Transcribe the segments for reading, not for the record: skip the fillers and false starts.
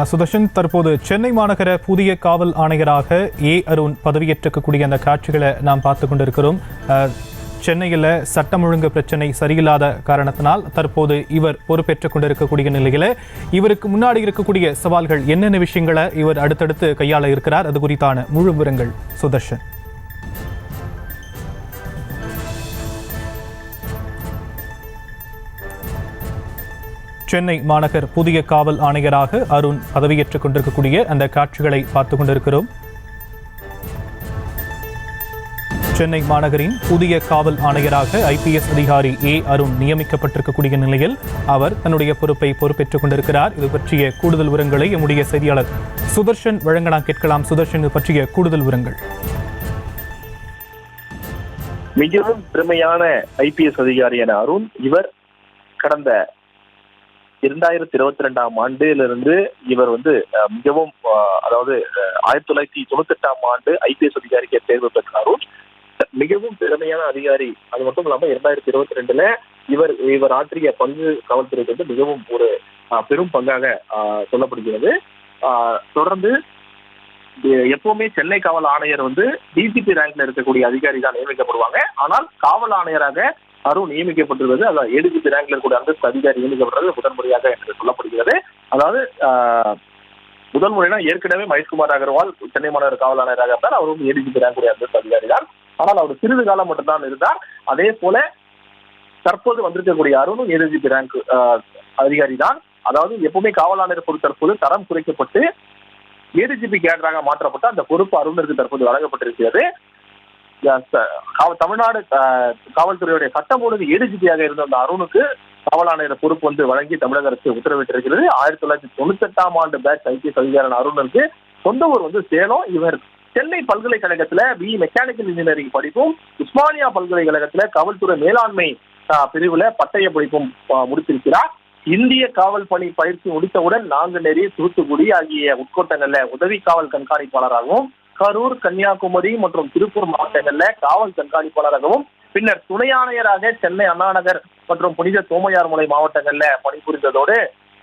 சுதர்ஷன், தற்போது சென்னை மாநகர புதிய காவல் ஆணையராக அருண் பதவியேற்றக்கூடிய அந்த காட்சிகளை நாம் பார்த்து கொண்டிருக்கிறோம். சென்னையில் சட்டம் ஒழுங்கு பிரச்சனை சரியில்லாத காரணத்தினால் தற்போது இவர் பொறுப்பேற்றுக் கொண்டிருக்கக்கூடிய நிலையில் இவருக்கு முன்னாடி இருக்கக்கூடிய சவால்கள் என்னென்ன விஷயங்களை இவர் அடுத்தடுத்து கையாள இருக்கிறார், அது குறித்தான முழு விவரங்கள் சுதர்ஷன். சென்னை மாநகர் புதிய காவல் ஆணையராக அருண் பதவியேற்றுக் கொண்டிருக்கக்கூடிய அந்த காட்சிகளை பார்த்துக் கொண்டிருக்கிறோம். சென்னை மாநகரின் புதிய காவல் ஆணையராக ஐபிஎஸ் அதிகாரி அருண் நியமிக்கப்பட்டிருக்கக்கூடிய நிலையில் அவர் தன்னுடைய பொறுப்பை பொறுப்பேற்றுக் கொண்டிருக்கிறார். இது பற்றிய கூடுதல் விவரங்களை நம்முடைய செய்தியாளர் சுதர்ஷன் வழங்க நாம் கேட்கலாம். சுதர்ஷன், இது பற்றிய கூடுதல் விவரங்கள். மிகவும் திறமையான ஐபிஎஸ் அதிகாரியான அருண் இவர் கடந்த 2022ஆம் ஆண்டிலிருந்து இவர் மிகவும் அதாவது 1998ஆம் ஆண்டு ஐபிஎஸ் அதிகாரிக்கு தேர்வு பெற்ற அருண் மிகவும் திறமையான அதிகாரி. அது மட்டும் இல்லாம 2022ல இவர் ஆற்றிய பங்கு காவல்துறைக்கு மிகவும் ஒரு பெரும் பங்காக சொல்லப்படுகிறது. தொடர்ந்து எப்பவுமே சென்னை காவல் ஆணையர் டிஜிபி ரேங்க்ல இருக்கக்கூடிய அதிகாரி தான் நியமிக்கப்படுவாங்க. ஆனால் காவல் ஆணையராக அருண் நியமிக்கப்பட்டுள்ளது. அதாவது ஏடிஜிபி ரேங்க்ல இருக்கக்கூடிய அந்தஸ்து அதிகாரி நியமிக்கப்படுறது முதன்முறையாக என்று சொல்லப்படுகிறது. அதாவது முதல் முறைனா ஏற்கனவே மகேஷ்குமார் அகர்வால் சென்னை மாநகர காவல் ஆணையராக இருந்தார். அவர் ஏடிஜிபி ரேங்க் அந்தஸ்து அதிகாரி தான். ஆனால் அவர் சிறிது காலம் மட்டும்தான் இருந்தார். அதே போல தற்போது வந்திருக்கக்கூடிய அருணும் ஏடிஜிபி ரேங்க் அதிகாரி தான். அதாவது எப்பவுமே காவல் ஆணையர் பொறுத்த தற்போது தரம் குறைக்கப்பட்டு ஏடிஜிபி கேடராக மாற்றப்பட்ட அந்த பொறுப்பு அருணுக்கு தற்போது வழங்கப்பட்டிருக்கிறது. தமிழ்நாடு காவல்துறையுடைய சட்டம் ஒழுங்கு ஏடிஜிபியாக இருந்த அந்த அருணுக்கு காவல் ஆணையர் பொறுப்பு வழங்கி தமிழக அரசு உத்தரவிட்டிருக்கிறது. 1998ஆம் ஆண்டு பேட்ச் ஐபிஎஸ் அதிகாரி அருணுக்கு சொந்த ஊர் சேலம். இவர் சென்னை பல்கலைக்கழகத்துல பிஇ மெக்கானிக்கல் இன்ஜினியரிங் படிப்பும், உஸ்மானியா பல்கலைக்கழகத்துல காவல்துறை மேலாண்மை பிரிவுல பட்டய படிப்பும் முடித்திருக்கிறார். இந்திய காவல் பணி பயிற்சி முடித்தவுடன் நாங்குநேரி, தூத்துக்குடி ஆகிய உட்கோட்டங்கள்ல உதவி காவல் கண்காணிப்பாளராகவும், கரூர், கன்னியாகுமரி மற்றும் திருப்பூர் மாவட்டங்கள்ல காவல் கண்காணிப்பாளராகவும், பின்னர் துணை ஆணையராக சென்னை அண்ணாநகர் மற்றும் புனித தோமையார்மலை மாவட்டங்கள்ல பணிபுரிந்ததோடு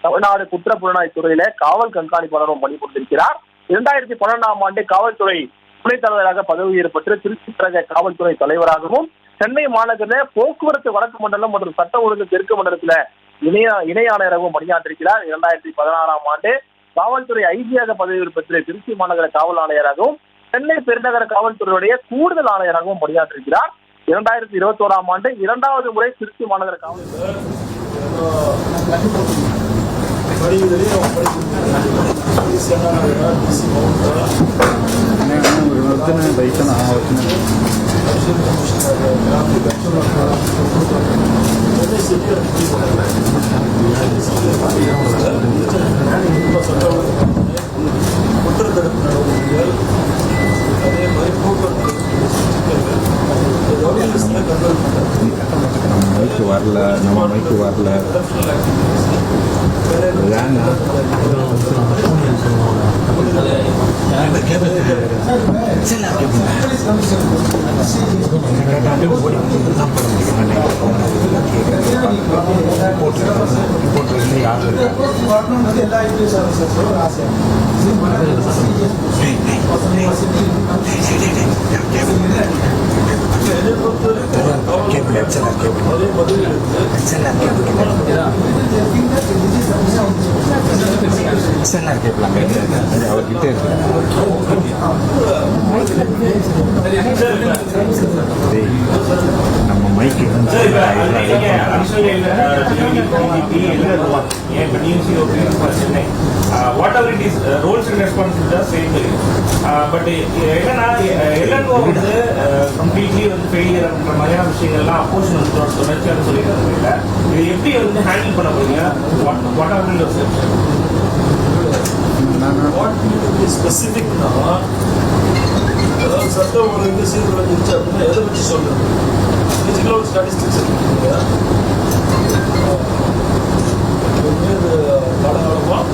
தமிழ்நாடு குற்றப்புலனாய்வு துறையில காவல் கண்காணிப்பாளரும் பணிபுரிந்திருக்கிறார். 2012ஆம் ஆண்டு காவல்துறை துணைத் தலைவராக பதவியேற்பட்டு திருச்சி கழக காவல்துறை தலைவராகவும், சென்னை மாநகரில் போக்குவரத்து வடக்கு மண்டலம் மற்றும் சட்ட ஒழுங்கு தெற்கு மண்டலத்துல இணை ஆணையராகவும் பணியாற்றிருக்கிறார். 2016ஆம் ஆண்டு காவல்துறை ஐஜியாக பதவி பெற்று திருச்சி மாநகர காவல் ஆணையராகவும், சென்னை பெருநகர காவல்துறையுடைய கூடுதல் ஆணையராகவும் பணியாற்றிருக்கிறார். 2021ஆம் ஆண்டு 2வது முறை திருச்சி மாநகர காவல்துறை வரல, நம்ம மைக்கு வரல. அவர்கிட்ட நம்ம மைக்கு whatever it is, roles and responsibilities are same to you. But என்னன்னா எல்லாரும் கம்ப்ளீட்லி ஃபெயிலியர் அப்படின்ற மாதிரியான விஷயங்கள்லாம் அப்போஷன் தொடர்ச்சியாக சொல்லியிருக்காங்க. இல்லை இது எப்படி ஹேண்டில் பண்ண போறீங்க? வாட் ஆர் யூ ஸ்பெசிஃபிக்னா அதாவது சட்டம் ஒழுங்கு சீர்குலைஞ்சிருச்சு அப்படின்னா எதை வச்சு சொல்றது? ஃபிசிக்கலாக ஒரு ஸ்டாட்டிஸ்டிக்ஸ் இருக்கு. காலகாலமாக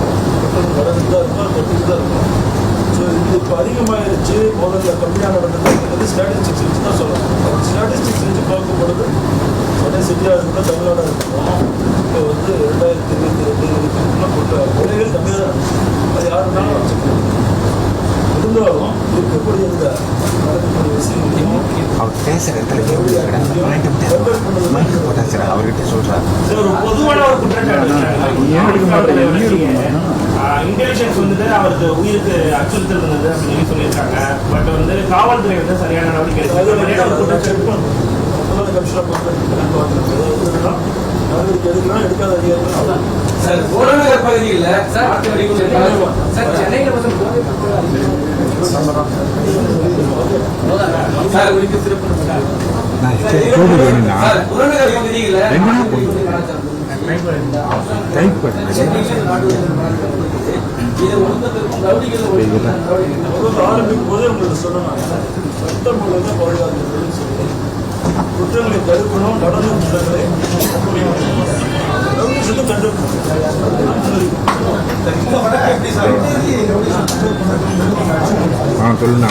நடந்துட்டு தான் இருக்கும், கட்டிட்டு தான் இருக்கும். ஸோ இது இப்போ அதிகமாகிடுச்சு, முதல்ல கம்மியாக நடந்தது ஸ்டாட்டிஸ்டிக்ஸ் வச்சு தான் சொல்லணும். ஸ்டாட்டிஸ்டிக்ஸ் வச்சு பார்க்கும்பொழுது வட சிட்டியாக இருந்தால் தமிழ்நாடாக இருக்கணும். இப்போ 2022 கொலைகள் கம்மியாக தான் அவர்கிட்ட சொல்கிறார். இது ஒரு பொதுவான ஒரு குற்றச்சாட்டு. இன்டெலிஜென்ஸ் வந்துட்டு அவருக்கு உயிருக்கு அச்சுறுத்தல் இருந்தது அப்படின்னு சொல்லியிருக்காங்க. பட் வந்து காவல்துறை வந்து சரியான நடவடிக்கை நடவடிக்கை எடுக்கலாம், எடுக்காத அதிகாரிகள் சார் புறநகர் பகுதியில் சார் சென்னையில் நான் கோடு வேணும்னா புறநகர் பகுதியில் எங்கன்னா போய் டைப் பண்ண ஆரம்பிக்கும் போதே உங்களுக்கு சொல்லணும், சட்டம் ஒழுங்கை பாதுகாக்கிறது சொல்லி குற்றங்களை தடுக்கணும், நடந்த குற்றங்களை சொல்லுண்ணா.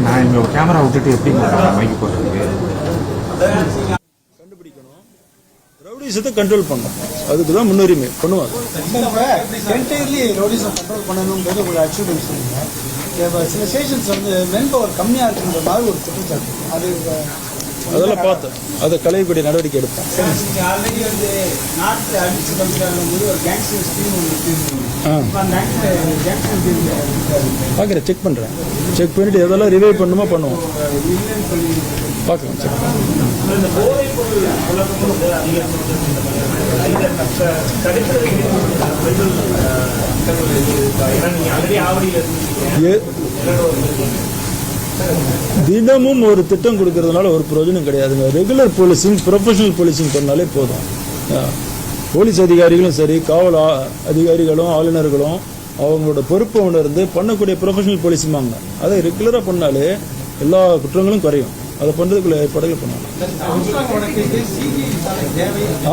நான் இங்கே கேமரா விட்டுட்டு எப்படி மைக்கு போடுறதுக்கு கண்டுபிடிக்கணும், ரவுடிசத்தை கண்ட்ரோல் பண்ணணும். அதுக்கு தான் முன்னுரிமை பண்ணுவாங்க. என்டையர்லி ரவுடிசம் கண்ட்ரோல் பண்ணணுங்கிறது ஒரு அச்சீவ்மெண்ட் சொல்லுங்க. சில ஸ்டேஷன்ஸ் வந்து மென் பவர் கம்மியாக இருக்குன்ற மாதிரி ஒரு குற்றச்சாட்டு. அது அதெல்லாம் பார்த்தேன், அதை களையக்கூடிய நடவடிக்கை எடுப்பேன். ஆல்ரெடி வந்து நாட்டு அடிச்சு பண்ணுறாங்க ஒரு கேங்ஸ்டர் ஸ்கீம் பார்க்குறேன், செக் பண்ணுறேன். செக் பண்ணிவிட்டு எதெல்லாம் ரிவைவ் பண்ணுமோ பண்ணுவோம். பார்க்கலாம், செக் பண்ணுறேன். இந்த போதைப் பொருள் புழக்கம் வந்து தினமும் ஒரு திட்டம் கொடுக்கறதுனால ஒரு பிரயோஜனம் கிடையாதுங்க. ரெகுலர் போலீசிங், ப்ரொஃபஷனல் போலீசிங் பண்ணாலே போதும். போலீஸ் அதிகாரிகளும் சரி, காவல் அதிகாரிகளும் ஆளுநர்களும் அவங்களோட பொறுப்பை உணர்ந்து பண்ணக்கூடிய ப்ரொஃபஷனல் போலீசிங் வாங்க. அதை ரெகுலராக பண்ணாலே எல்லா குற்றங்களும் குறையும். அதை பண்ணுறதுக்குள்ள ஏற்பாடுகள் பண்ணுவாங்க.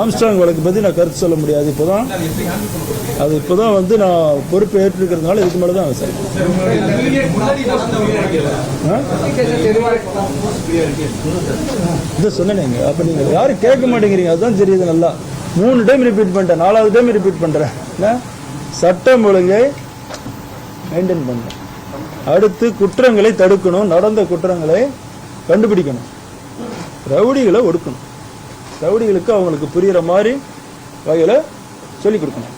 ஆம்ஸ்ட்ராங் வழக்கு பற்றி நான் கருத்து சொல்ல முடியாது. இப்போதான் வந்து நான் பொறுப்பு ஏற்றிருக்கிறதுனால இதுக்கு மேலே தான் சார் இதை சொன்னேங்க. அப்போ நீங்கள் யாரும் கேட்க மாட்டேங்கிறீங்க, அதுதான் தெரியுது. நல்லா 3 டைம் ரிப்பீட் பண்ணிட்டேன், 4வது டைம் ரிப்பீட் பண்ணுறேன். சட்டம் ஒழுங்கை மெயின்டைன் பண்ணணும். அடுத்து குற்றங்களை தடுக்கணும், நடந்த குற்றங்களை கண்டுபிடிக்கணும், ரவுடிகளை ஒடுக்கணும். ரவுடிகளுக்கு அவங்களுக்கு புரிகிற மாதிரி வகையில் சொல்லிக் கொடுக்கணும்.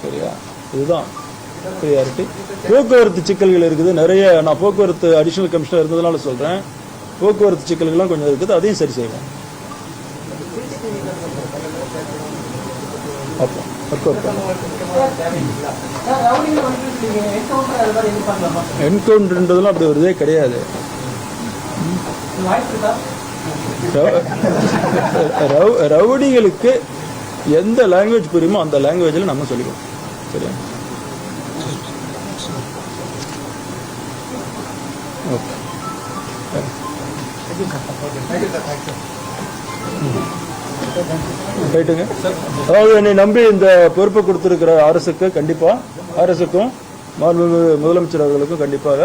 சரியா? இதுதான் ப்ரியாரிட்டி. போக்குவரத்து சிக்கல்கள் இருக்குது நிறைய. நான் போக்குவரத்து அடிஷனல் கமிஷனர் இருந்ததுனால சொல்கிறேன். போக்குவரத்து சிக்கல்கள்லாம் கொஞ்சம் இருக்குது, அதையும் சரி செய்வோம். அப்போ என்கவுண்டர்ன்றதுலாம் அப்படி ஒரு இதே கிடையாது. ரவுடிகளுக்கு எந்த லாங்குவேஜ் புரியுமோ அந்த லாங்குவேஜில் நம்ம சொல்லிக்கணும். சரியா? ஓகே, ரைட்டுங்க. அதாவது என்னை நம்பி இந்த பொறுப்பை கொடுத்துருக்கிற அரசுக்கு கண்டிப்பாக, அரசுக்கும் முதலமைச்சர் அவர்களுக்கும் கண்டிப்பாக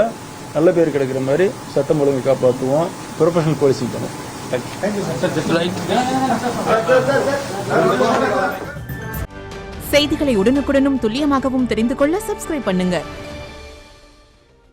நல்ல பேர் கிடைக்கிற மாதிரி சட்டம் ஒழுங்கை காப்பாற்றுவோம், ப்ரொஃபஷனல் போலீசிங் பண்ணுவோம். செய்திகளை உடனுக்குடனும் துல்லியமாகவும் தெரிந்து கொள்ள சப்ஸ்கிரைப் பண்ணுங்க.